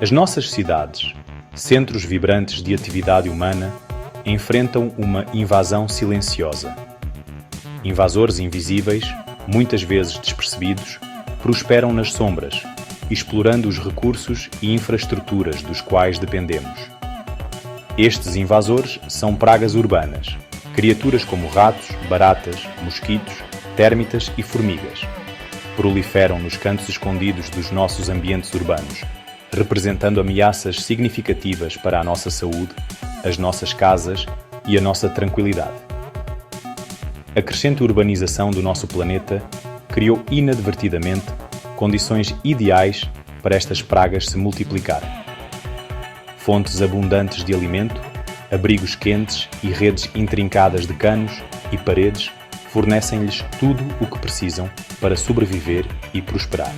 As nossas cidades, centros vibrantes de atividade humana, enfrentam uma invasão silenciosa. Invasores invisíveis, muitas vezes despercebidos, prosperam nas sombras, explorando os recursos e infraestruturas dos quais dependemos. Estes invasores são pragas urbanas, criaturas como ratos, baratas, mosquitos, térmitas e formigas. Proliferam nos cantos escondidos dos nossos ambientes urbanos, representando ameaças significativas para a nossa saúde, as nossas casas e a nossa tranquilidade. A crescente urbanização do nosso planeta criou inadvertidamente condições ideais para estas pragas se multiplicarem. Fontes abundantes de alimento, abrigos quentes e redes intrincadas de canos e paredes fornecem-lhes tudo o que precisam para sobreviver e prosperar.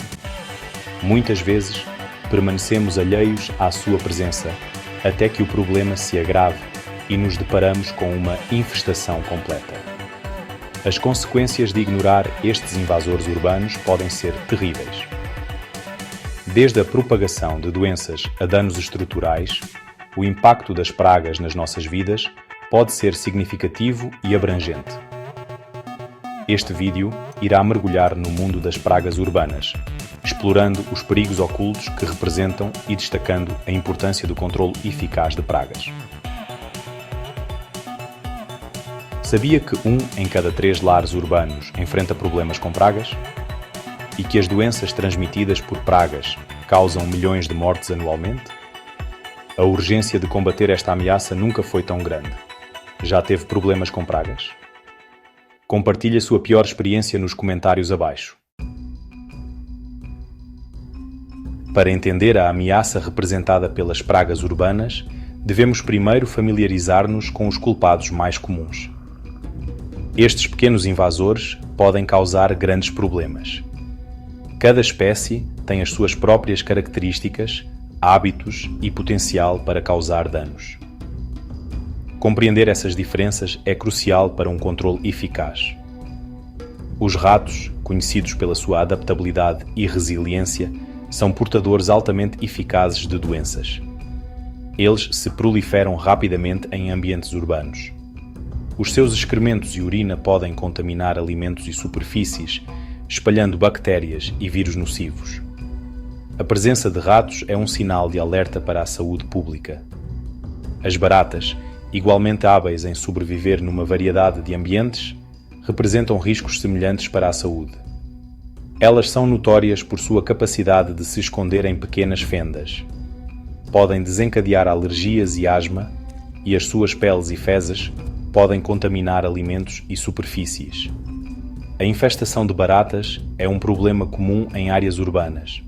Muitas vezes, permanecemos alheios à sua presença até que o problema se agrave e nos deparamos com uma infestação completa. As consequências de ignorar estes invasores urbanos podem ser terríveis. Desde a propagação de doenças a danos estruturais, o impacto das pragas nas nossas vidas pode ser significativo e abrangente. Este vídeo irá mergulhar no mundo das pragas urbanas, explorando os perigos ocultos que representam e destacando a importância do controle eficaz de pragas. Sabia que 1 em cada 3 lares urbanos enfrenta problemas com pragas? E que as doenças transmitidas por pragas causam milhões de mortes anualmente? A urgência de combater esta ameaça nunca foi tão grande. Já teve problemas com pragas? Compartilhe a sua pior experiência nos comentários abaixo. Para entender a ameaça representada pelas pragas urbanas, devemos primeiro familiarizar-nos com os culpados mais comuns. Estes pequenos invasores podem causar grandes problemas. Cada espécie tem as suas próprias características, hábitos e potencial para causar danos. Compreender essas diferenças é crucial para um controle eficaz. Os ratos, conhecidos pela sua adaptabilidade e resiliência, são portadores altamente eficazes de doenças. Eles se proliferam rapidamente em ambientes urbanos. Os seus excrementos e urina podem contaminar alimentos e superfícies, espalhando bactérias e vírus nocivos. A presença de ratos é um sinal de alerta para a saúde pública. As baratas, igualmente hábeis em sobreviver numa variedade de ambientes, representam riscos semelhantes para a saúde. Elas são notórias por sua capacidade de se esconder em pequenas fendas. Podem desencadear alergias e asma, e as suas peles e fezes podem contaminar alimentos e superfícies. A infestação de baratas é um problema comum em áreas urbanas.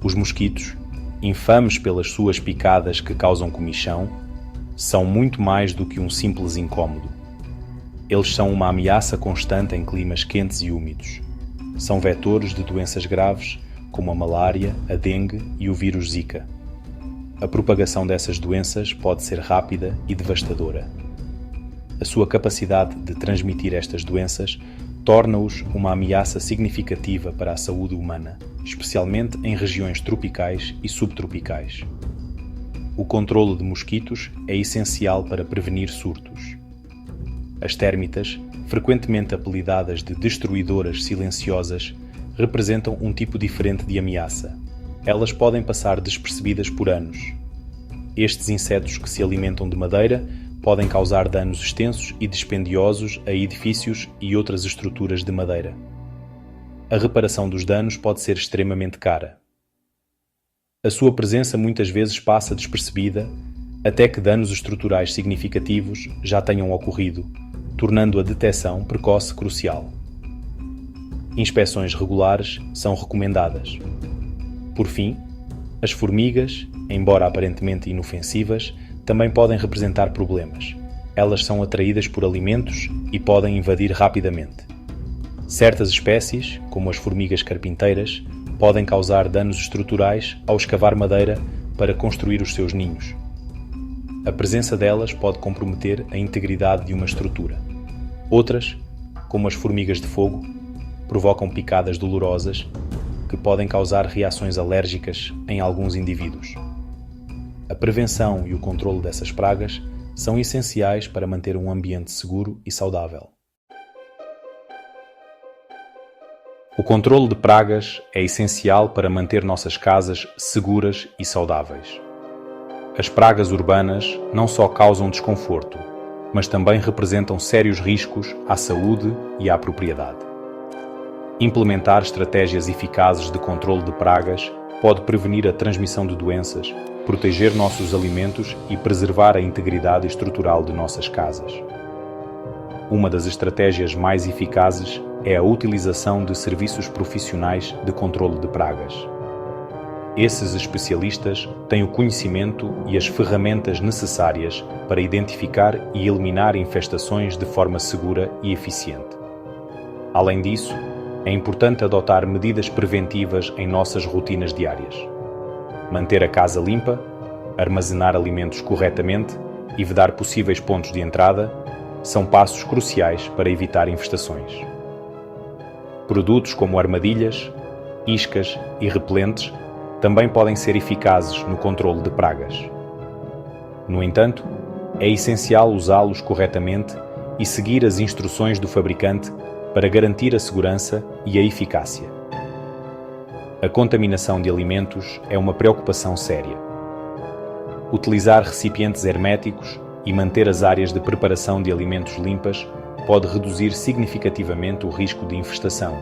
Os mosquitos, infames pelas suas picadas que causam comichão, são muito mais do que um simples incômodo. Eles são uma ameaça constante em climas quentes e úmidos. São vetores de doenças graves, como a malária, a dengue e o vírus Zika. A propagação dessas doenças pode ser rápida e devastadora. A sua capacidade de transmitir estas doenças torna-os uma ameaça significativa para a saúde humana, especialmente em regiões tropicais e subtropicais. O controle de mosquitos é essencial para prevenir surtos. As térmitas, frequentemente apelidadas de destruidoras silenciosas, representam um tipo diferente de ameaça. Elas podem passar despercebidas por anos. Estes insetos que se alimentam de madeira podem causar danos extensos e dispendiosos a edifícios e outras estruturas de madeira. A reparação dos danos pode ser extremamente cara. A sua presença muitas vezes passa despercebida até que danos estruturais significativos já tenham ocorrido, tornando a detecção precoce crucial. Inspeções regulares são recomendadas. Por fim, as formigas, embora aparentemente inofensivas, também podem representar problemas. Elas são atraídas por alimentos e podem invadir rapidamente. Certas espécies, como as formigas carpinteiras, podem causar danos estruturais ao escavar madeira para construir os seus ninhos. A presença delas pode comprometer a integridade de uma estrutura. Outras, como as formigas de fogo, provocam picadas dolorosas que podem causar reações alérgicas em alguns indivíduos. A prevenção e o controle dessas pragas são essenciais para manter um ambiente seguro e saudável. O controle de pragas é essencial para manter nossas casas seguras e saudáveis. As pragas urbanas não só causam desconforto, mas também representam sérios riscos à saúde e à propriedade. Implementar estratégias eficazes de controle de pragas pode prevenir a transmissão de doenças, proteger nossos alimentos e preservar a integridade estrutural de nossas casas. Uma das estratégias mais eficazes é a utilização de serviços profissionais de controle de pragas. Esses especialistas têm o conhecimento e as ferramentas necessárias para identificar e eliminar infestações de forma segura e eficiente. Além disso, é importante adotar medidas preventivas em nossas rotinas diárias. Manter a casa limpa, armazenar alimentos corretamente e vedar possíveis pontos de entrada são passos cruciais para evitar infestações. Produtos como armadilhas, iscas e repelentes também podem ser eficazes no controle de pragas. No entanto, é essencial usá-los corretamente e seguir as instruções do fabricante para garantir a segurança e a eficácia. A contaminação de alimentos é uma preocupação séria. Utilizar recipientes herméticos e manter as áreas de preparação de alimentos limpas pode reduzir significativamente o risco de infestação.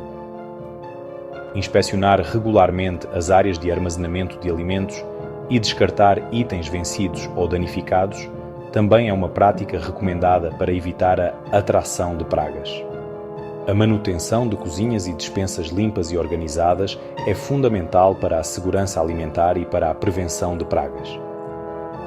Inspecionar regularmente as áreas de armazenamento de alimentos e descartar itens vencidos ou danificados também é uma prática recomendada para evitar a atração de pragas. A manutenção de cozinhas e despensas limpas e organizadas é fundamental para a segurança alimentar e para a prevenção de pragas.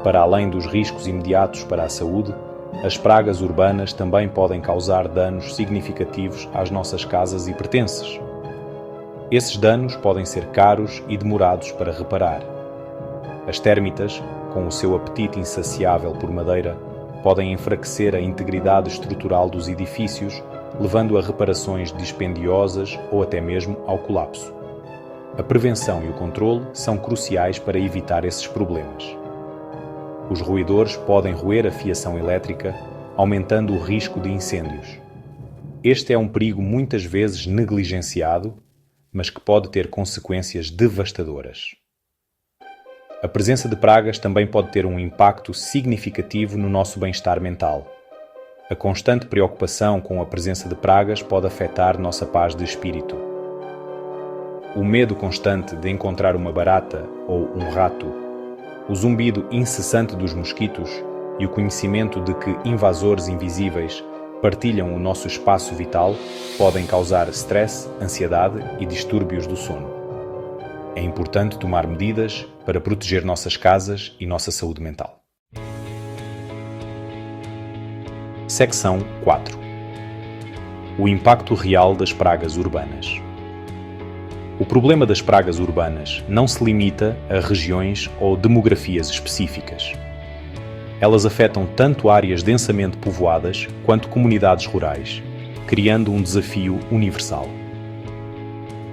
Para além dos riscos imediatos para a saúde, as pragas urbanas também podem causar danos significativos às nossas casas e pertences. Esses danos podem ser caros e demorados para reparar. As térmitas, com o seu apetite insaciável por madeira, podem enfraquecer a integridade estrutural dos edifícios, levando a reparações dispendiosas ou até mesmo ao colapso. A prevenção e o controle são cruciais para evitar esses problemas. Os roedores podem roer a fiação elétrica, aumentando o risco de incêndios. Este é um perigo muitas vezes negligenciado, mas que pode ter consequências devastadoras. A presença de pragas também pode ter um impacto significativo no nosso bem-estar mental. A constante preocupação com a presença de pragas pode afetar nossa paz de espírito. O medo constante de encontrar uma barata ou um rato, o zumbido incessante dos mosquitos e o conhecimento de que invasores invisíveis partilham o nosso espaço vital podem causar stress, ansiedade e distúrbios do sono. É importante tomar medidas para proteger nossas casas e nossa saúde mental. Seção 4. O impacto real das pragas urbanas. O problema das pragas urbanas não se limita a regiões ou demografias específicas. Elas afetam tanto áreas densamente povoadas quanto comunidades rurais, criando um desafio universal.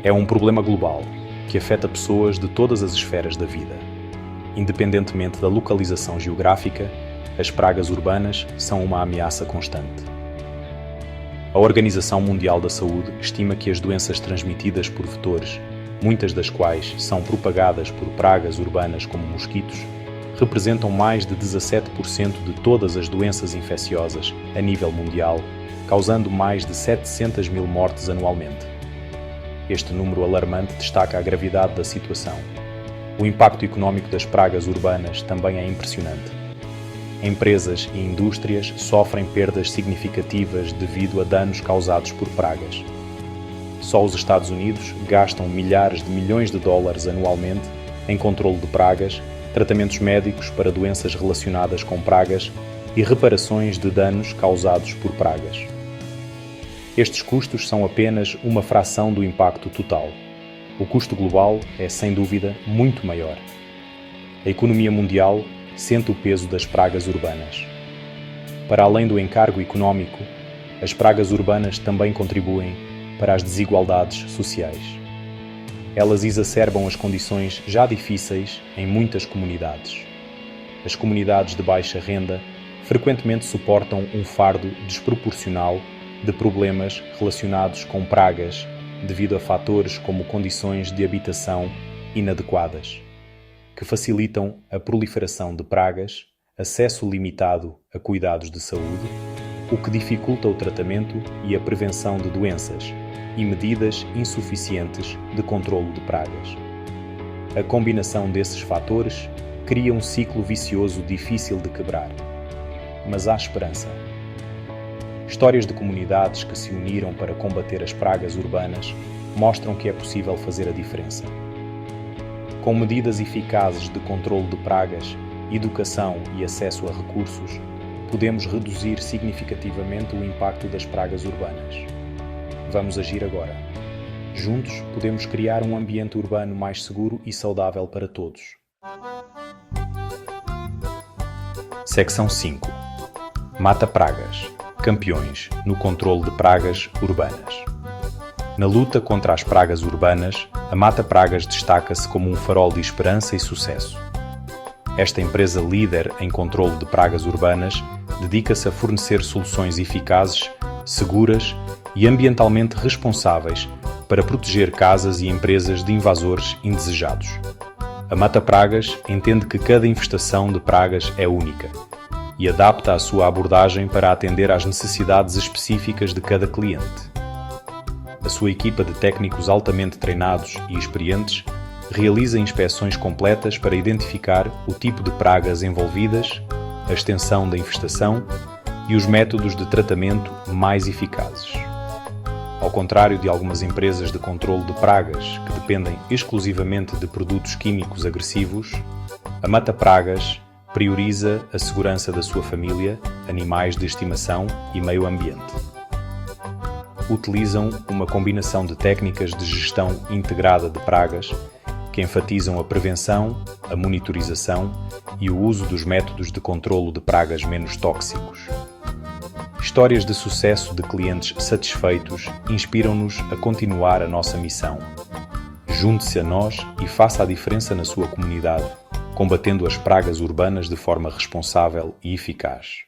É um problema global que afeta pessoas de todas as esferas da vida. Independentemente da localização geográfica, as pragas urbanas são uma ameaça constante. A Organização Mundial da Saúde estima que as doenças transmitidas por vetores, muitas das quais são propagadas por pragas urbanas como mosquitos, representam mais de 17% de todas as doenças infecciosas a nível mundial, causando mais de 700 mil mortes anualmente. Este número alarmante destaca a gravidade da situação. O impacto económico das pragas urbanas também é impressionante. Empresas e indústrias sofrem perdas significativas devido a danos causados por pragas. Só os Estados Unidos gastam milhares de milhões de dólares anualmente em controle de pragas, tratamentos médicos para doenças relacionadas com pragas e reparações de danos causados por pragas. Estes custos são apenas uma fração do impacto total. O custo global é, sem dúvida, muito maior. A economia mundial sente o peso das pragas urbanas. Para além do encargo económico, as pragas urbanas também contribuem para as desigualdades sociais. Elas exacerbam as condições já difíceis em muitas comunidades. as comunidades de baixa renda frequentemente suportam um fardo desproporcional de problemas relacionados com pragas devido a fatores como condições de habitação inadequadas, que facilitam a proliferação de pragas, acesso limitado a cuidados de saúde, o que dificulta o tratamento e a prevenção de doenças e medidas insuficientes de controlo de pragas. A combinação desses fatores cria um ciclo vicioso difícil de quebrar. Mas há esperança. Histórias de comunidades que se uniram para combater as pragas urbanas mostram que é possível fazer a diferença. Com medidas eficazes de controlo de pragas, educação e acesso a recursos, podemos reduzir significativamente o impacto das pragas urbanas. Vamos agir agora. Juntos, podemos criar um ambiente urbano mais seguro e saudável para todos. Secção 5. Mata pragas. Campeões no controlo de pragas urbanas. Na luta contra as pragas urbanas, a Mata Pragas destaca-se como um farol de esperança e sucesso. Esta empresa líder em controlo de pragas urbanas dedica-se a fornecer soluções eficazes, seguras e ambientalmente responsáveis para proteger casas e empresas de invasores indesejados. A Mata Pragas entende que cada infestação de pragas é única e adapta a sua abordagem para atender às necessidades específicas de cada cliente. A sua equipa de técnicos altamente treinados e experientes realiza inspeções completas para identificar o tipo de pragas envolvidas, a extensão da infestação e os métodos de tratamento mais eficazes. Ao contrário de algumas empresas de controlo de pragas que dependem exclusivamente de produtos químicos agressivos, a Mata Pragas prioriza a segurança da sua família, animais de estimação e meio ambiente. Utilizam uma combinação de técnicas de gestão integrada de pragas que enfatizam a prevenção, a monitorização e o uso dos métodos de controlo de pragas menos tóxicos. Histórias de sucesso de clientes satisfeitos inspiram-nos a continuar a nossa missão. Junte-se a nós e faça a diferença na sua comunidade, combatendo as pragas urbanas de forma responsável e eficaz.